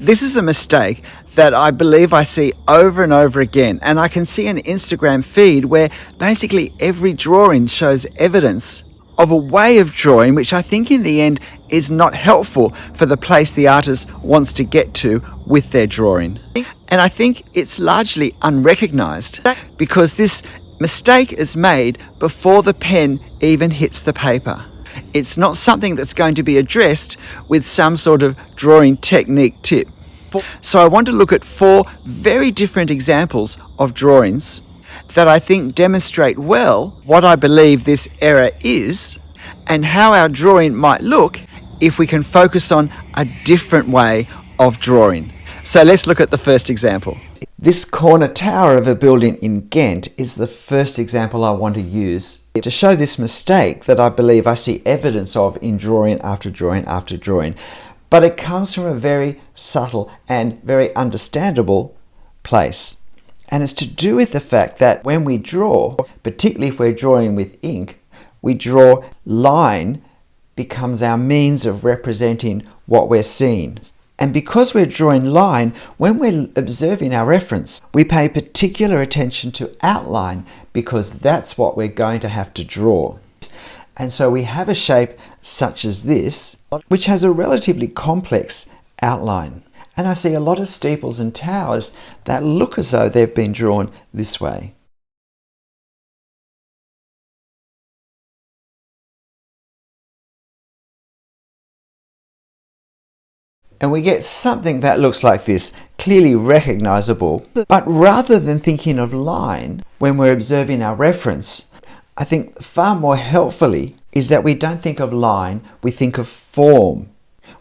This is a mistake that I believe I see over and over again, and I can see an Instagram feed where basically every drawing shows evidence of a way of drawing which I think in the end is not helpful for the place the artist wants to get to with their drawing. And I think it's largely unrecognized because this mistake is made before the pen even hits the paper. It's not something that's going to be addressed with some sort of drawing technique tip. So I want to look at 4 very different examples of drawings that I think demonstrate well what I believe this error is and how our drawing might look if we can focus on a different way of drawing. So let's look at the first example. This corner tower of a building in Ghent is the first example I want to use to show this mistake that I believe I see evidence of in drawing after drawing after drawing. But it comes from a very subtle and very understandable place. And it's to do with the fact that when we draw, particularly if we're drawing with ink, we draw line becomes our means of representing what we're seeing. And because we're drawing line, when we're observing our reference, we pay particular attention to outline because that's what we're going to have to draw. And so we have a shape such as this, which has a relatively complex outline. And I see a lot of steeples and towers that look as though they've been drawn this way. And we get something that looks like this, clearly recognizable. But rather than thinking of line when we're observing our reference, I think far more helpfully is that we don't think of line, we think of form.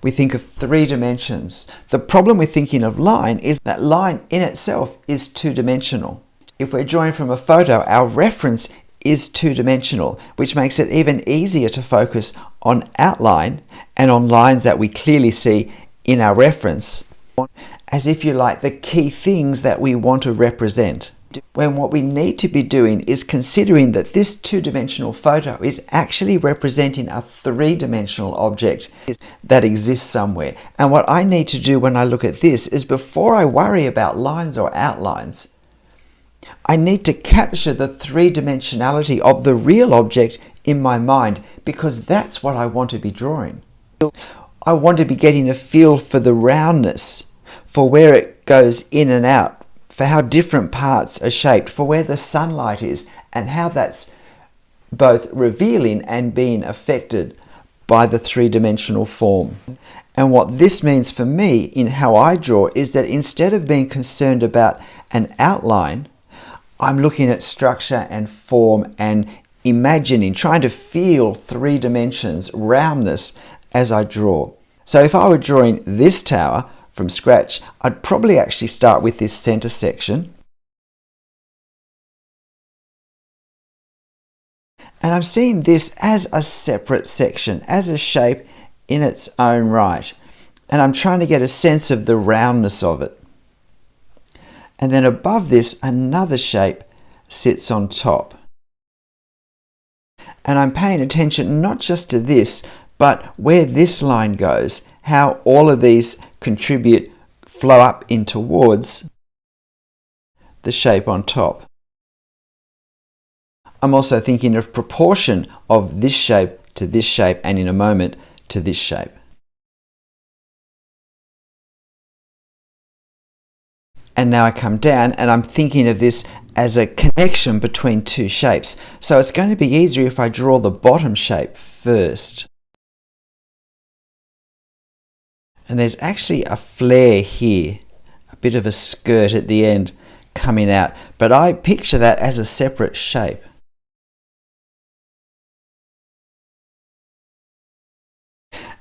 We think of 3 dimensions. The problem with thinking of line is that line in itself is 2-dimensional. If we're drawing from a photo, our reference is 2-dimensional, which makes it even easier to focus on outline and on lines that we clearly see in our reference, as if you like, the key things that we want to represent. When what we need to be doing is considering that this 2-dimensional photo is actually representing a 3-dimensional object that exists somewhere. And what I need to do when I look at this is, before I worry about lines or outlines, I need to capture the 3-dimensionality of the real object in my mind, because that's what I want to be drawing. I want to be getting a feel for the roundness, for where it goes in and out, for how different parts are shaped, for where the sunlight is, and how that's both revealing and being affected by the 3-dimensional form. And what this means for me in how I draw is that instead of being concerned about an outline, I'm looking at structure and form and imagining, trying to feel 3 dimensions, roundness as I draw. So if I were drawing this tower from scratch, I'd probably actually start with this center section. And I'm seeing this as a separate section, as a shape in its own right. And I'm trying to get a sense of the roundness of it. And then above this, another shape sits on top. And I'm paying attention not just to this, but where this line goes, how all of these contribute, flow up in towards the shape on top. I'm also thinking of proportion of this shape to this shape, and in a moment to this shape. And now I come down and I'm thinking of this as a connection between 2 shapes. So it's going to be easier if I draw the bottom shape first. And there's actually a flare here, a bit of a skirt at the end coming out, but I picture that as a separate shape.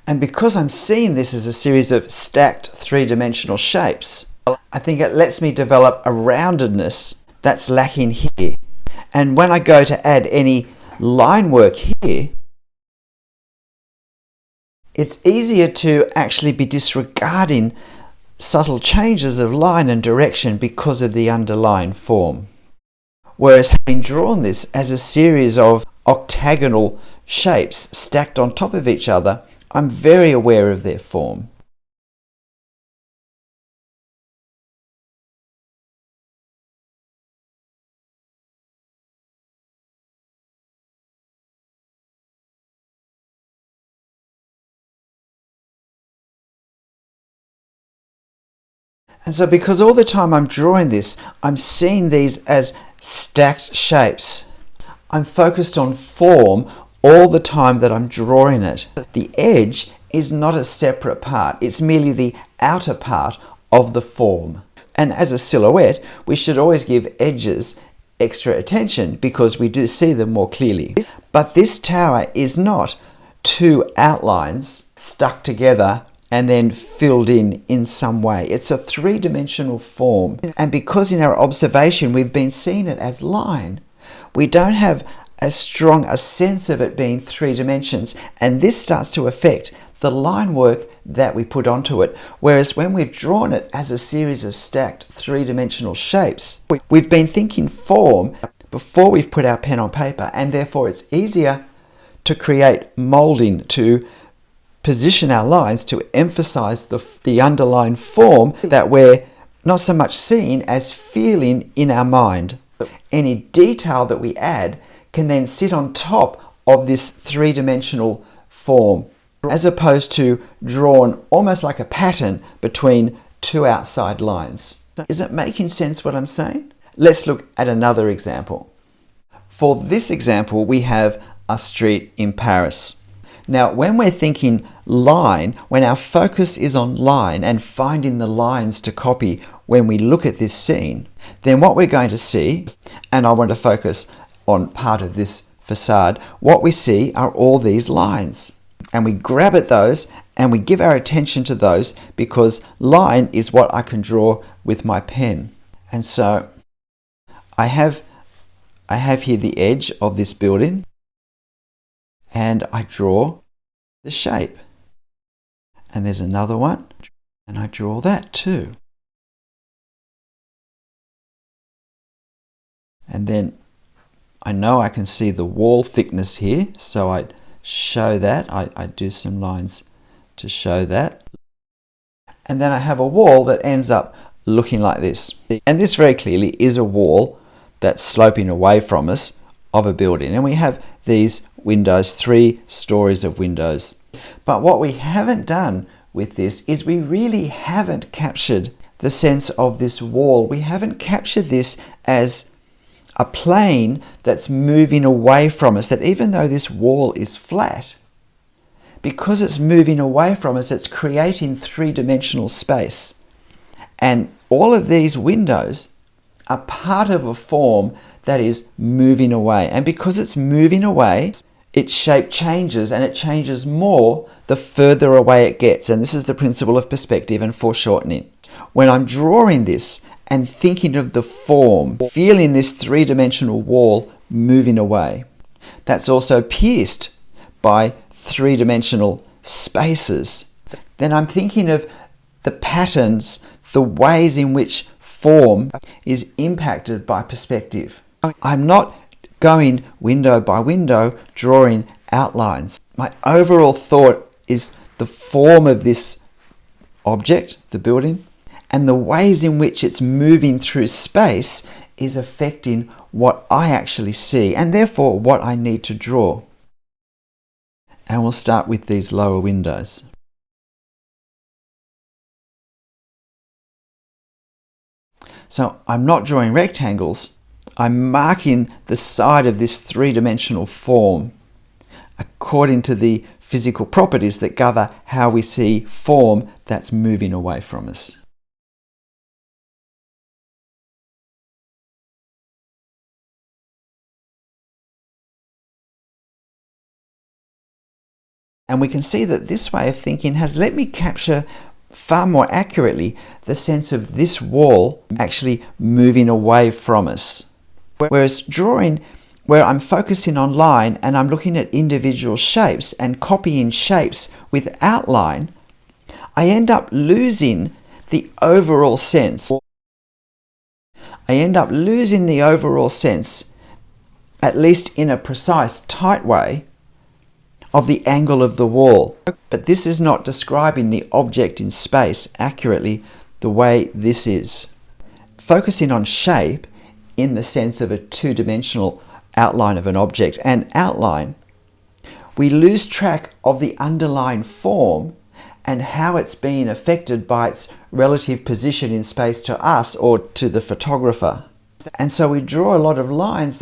And because I'm seeing this as a series of stacked 3-dimensional shapes, I think it lets me develop a roundedness that's lacking here. And when I go to add any line work here, it's easier to actually be disregarding subtle changes of line and direction because of the underlying form. Whereas having drawn this as a series of octagonal shapes stacked on top of each other, I'm very aware of their form. And so because all the time I'm drawing this, I'm seeing these as stacked shapes. I'm focused on form all the time that I'm drawing it. The edge is not a separate part, it's merely the outer part of the form. And as a silhouette, we should always give edges extra attention because we do see them more clearly. But this tower is not two outlines stuck together and then filled in some way. It's a three-dimensional form. And because in our observation we've been seeing it as line, we don't have as strong a sense of it being three dimensions. And this starts to affect the line work that we put onto it. Whereas when we've drawn it as a series of stacked three-dimensional shapes, we've been thinking form before we've put our pen on paper, and therefore it's easier to create molding, to position our lines to emphasize the underlying form that we're not so much seeing as feeling in our mind. Any detail that we add can then sit on top of this three-dimensional form, as opposed to drawn almost like a pattern between two outside lines. Is it making sense what I'm saying? Let's look at another example. For this example, we have a street in Paris. Now, when we're thinking line, when our focus is on line and finding the lines to copy when we look at this scene, then what we're going to see, and I want to focus on part of this facade, what we see are all these lines. And we grab at those and we give our attention to those because line is what I can draw with my pen. And so I have here the edge of this building and I draw the shape. And there's another one and I draw that too. And then I know I can see the wall thickness here, so I show that. I do some lines to show that. And then I have a wall that ends up looking like this. And this very clearly is a wall that's sloping away from us of a building. And we have these windows, 3 stories of windows. But what we haven't done with this is we really haven't captured the sense of this wall. We haven't captured this as a plane that's moving away from us, that even though this wall is flat, because it's moving away from us, it's creating three-dimensional space. And all of these windows are part of a form that is moving away. And because it's moving away, its shape changes, and it changes more the further away it gets. And this is the principle of perspective and foreshortening. When I'm drawing this and thinking of the form, feeling this three-dimensional wall moving away, that's also pierced by three-dimensional spaces. Then I'm thinking of the patterns, the ways in which form is impacted by perspective. I'm not going window by window drawing outlines. My overall thought is the form of this object, the building, and the ways in which it's moving through space is affecting what I actually see, and therefore what I need to draw. And we'll start with these lower windows. So I'm not drawing rectangles, I'm marking the side of this three-dimensional form according to the physical properties that govern how we see form that's moving away from us. And we can see that this way of thinking has let me capture far more accurately the sense of this wall actually moving away from us. Whereas drawing, where I'm focusing on line and I'm looking at individual shapes and copying shapes with outline, I end up losing the overall sense. At least in a precise, tight way, of the angle of the wall. But this is not describing the object in space accurately the way this is. Focusing on shape in the sense of a two-dimensional outline of an object and outline, we lose track of the underlying form and how it's being affected by its relative position in space to us or to the photographer. And so we draw a lot of lines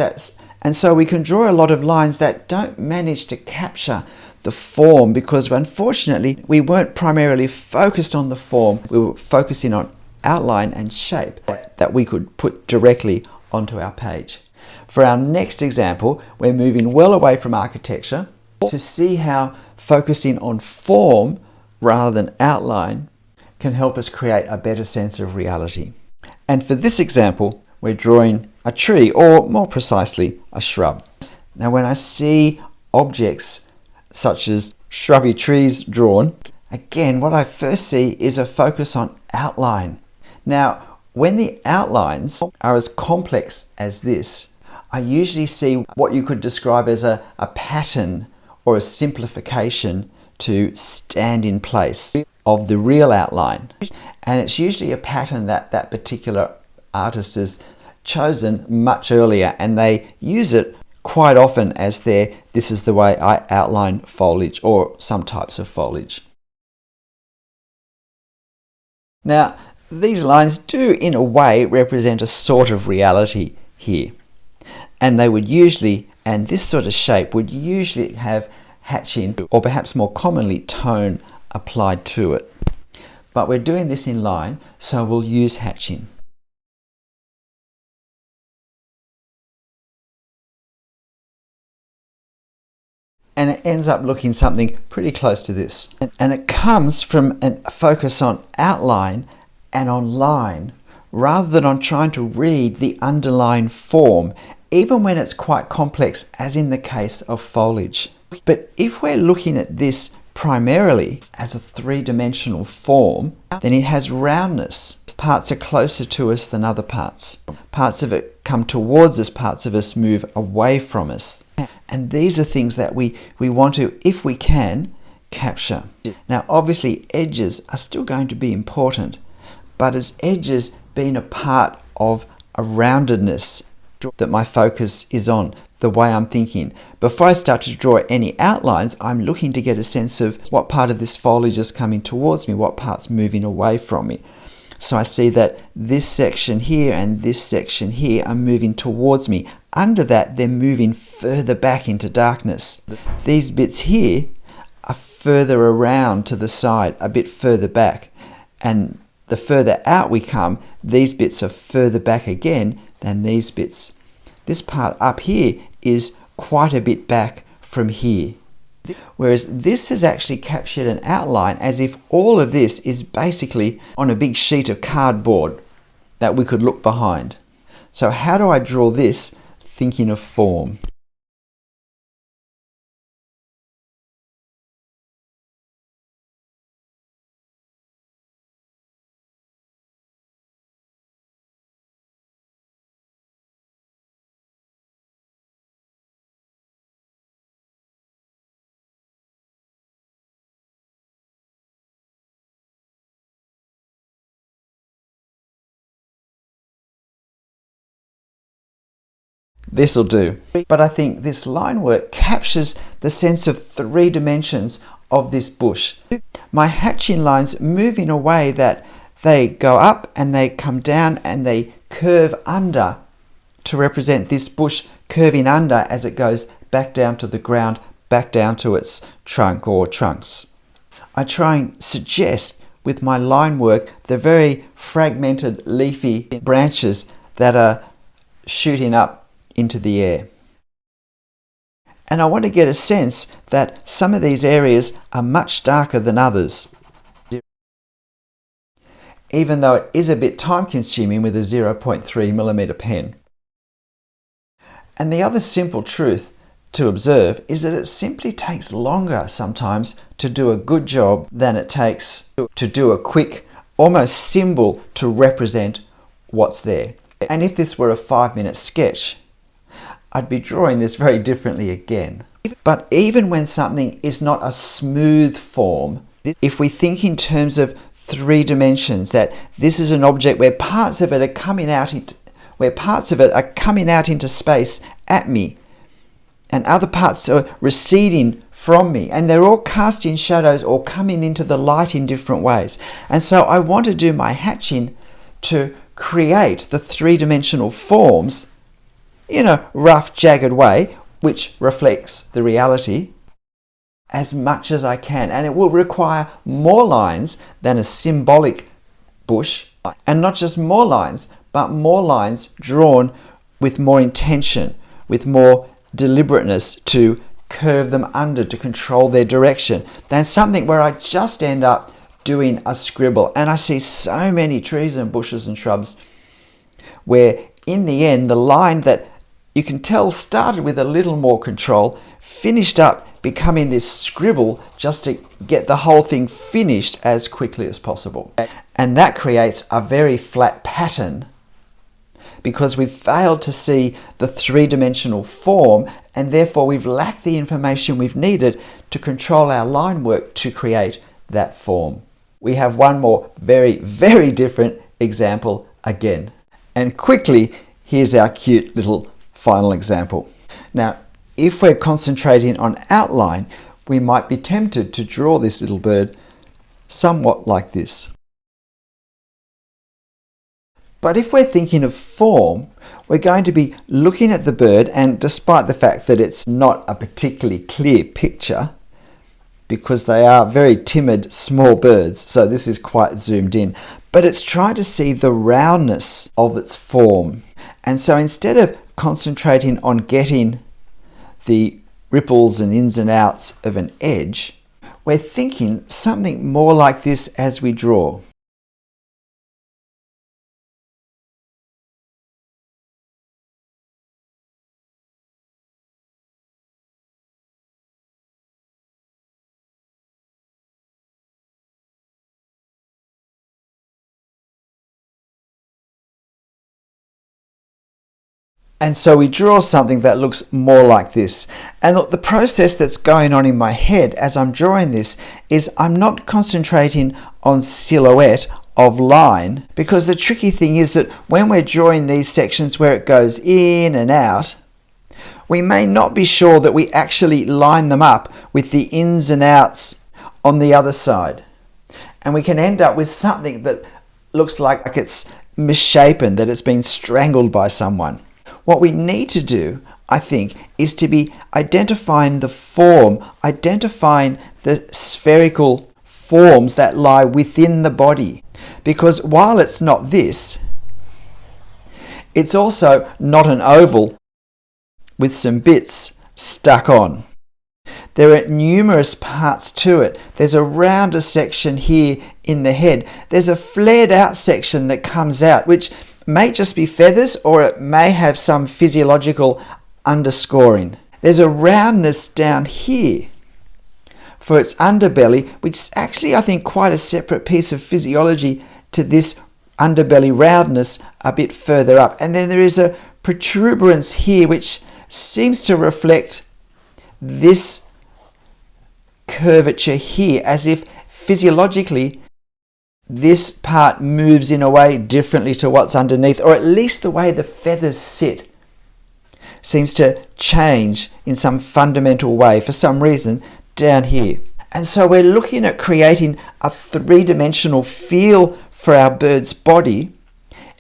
we can draw a lot of lines that don't manage to capture the form, because unfortunately we weren't primarily focused on the form, we were focusing on outline and shape that we could put directly onto our page. For our next example, we're moving well away from architecture to see how focusing on form rather than outline can help us create a better sense of reality. And for this example, we're drawing a tree, or more precisely, a shrub. Now, when I see objects such as shrubby trees drawn, again, what I first see is a focus on outline. Now, when the outlines are as complex as this, I usually see what you could describe as a pattern or a simplification to stand in place of the real outline. And it's usually a pattern that that particular artist has chosen much earlier, and they use it quite often as this is the way I outline foliage or some types of foliage. Now, these lines do in a way represent a sort of reality here. And they would usually, and this sort of shape would usually have hatching, or perhaps more commonly tone, applied to it. But we're doing this in line, so we'll use hatching. And it ends up looking something pretty close to this. And it comes from a focus on outline and on line, rather than on trying to read the underlying form, even when it's quite complex, as in the case of foliage. But if we're looking at this primarily as a three-dimensional form, then it has roundness. Parts are closer to us than other parts. Parts of it come towards us, parts of us move away from us. And these are things that we want to, if we can, capture. Now, obviously, edges are still going to be important, but as edges being a part of a roundedness that my focus is on, the way I'm thinking. Before I start to draw any outlines, I'm looking to get a sense of what part of this foliage is coming towards me, what part's moving away from me. So I see that this section here and this section here are moving towards me. Under that, they're moving further back into darkness. These bits here are further around to the side, a bit further back. And the further out we come, these bits are further back again than these bits. This part up here is quite a bit back from here. Whereas this has actually captured an outline as if all of this is basically on a big sheet of cardboard that we could look behind. So how do I draw this thinking of form? This'll do. But I think this line work captures the sense of three dimensions of this bush. My hatching lines move in a way that they go up and they come down and they curve under to represent this bush curving under as it goes back down to the ground, back down to its trunk or trunks. I try and suggest with my line work the very fragmented leafy branches that are shooting up into the air. And I want to get a sense that some of these areas are much darker than others, even though it is a bit time consuming with a 0.3mm pen. And the other simple truth to observe is that it simply takes longer sometimes to do a good job than it takes to do a quick, almost symbol to represent what's there. And if this were a 5-minute sketch, I'd be drawing this very differently again. But even when something is not a smooth form, if we think in terms of three dimensions, that this is an object where parts of it are coming out into space at me, and other parts are receding from me, and they're all casting shadows or coming into the light in different ways. And so I want to do my hatching to create the three-dimensional forms in a rough, jagged way, which reflects the reality as much as I can. And it will require more lines than a symbolic bush, and not just more lines, but more lines drawn with more intention, with more deliberateness to curve them under, to control their direction, than something where I just end up doing a scribble. And I see so many trees and bushes and shrubs where in the end the line that you can tell started with a little more control finished up becoming this scribble just to get the whole thing finished as quickly as possible. And that creates a very flat pattern because we've failed to see the three-dimensional form, and therefore we've lacked the information we've needed to control our line work to create that form. We have one more very, very different example again. And quickly, here's our cute little final example. Now, if we're concentrating on outline, we might be tempted to draw this little bird somewhat like this. But if we're thinking of form, we're going to be looking at the bird, and despite the fact that it's not a particularly clear picture, because they are very timid small birds, so this is quite zoomed in, but it's trying to see the roundness of its form. And so instead of concentrating on getting the ripples and ins and outs of an edge, we're thinking something more like this as we draw. And so we draw something that looks more like this. And look, the process that's going on in my head as I'm drawing this is I'm not concentrating on silhouette of line, because the tricky thing is that when we're drawing these sections where it goes in and out, we may not be sure that we actually line them up with the ins and outs on the other side. And we can end up with something that looks like it's misshapen, that it's been strangled by someone. What we need to do, I think, is to be identifying the form, identifying the spherical forms that lie within the body. Because while it's not this, it's also not an oval with some bits stuck on. There are numerous parts to it. There's a rounder section here in the head. There's a flared out section that comes out, which may just be feathers, or it may have some physiological underscoring. There's a roundness down here for its underbelly, which is actually, I think, quite a separate piece of physiology to this underbelly roundness a bit further up. And then there is a protuberance here, which seems to reflect this curvature here, as if physiologically this part moves in a way differently to what's underneath, or at least the way the feathers sit seems to change in some fundamental way for some reason down here. And so we're looking at creating a three-dimensional feel for our bird's body,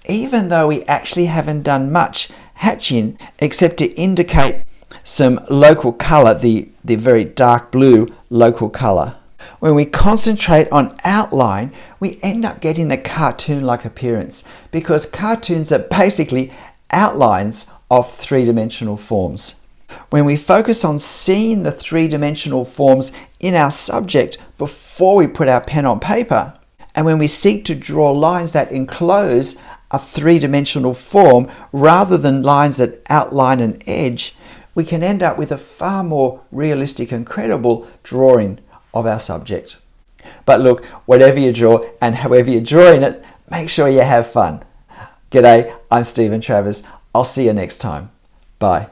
even though we actually haven't done much hatching except to indicate some local colour, the very dark blue local colour. When we concentrate on outline, we end up getting a cartoon-like appearance, because cartoons are basically outlines of three-dimensional forms. When we focus on seeing the three-dimensional forms in our subject before we put our pen on paper, and when we seek to draw lines that enclose a three-dimensional form rather than lines that outline an edge, we can end up with a far more realistic and credible drawing of our subject. But look, whatever you draw and however you're drawing it, make sure you have fun. G'day, I'm Travers. I'll see you next time. Bye.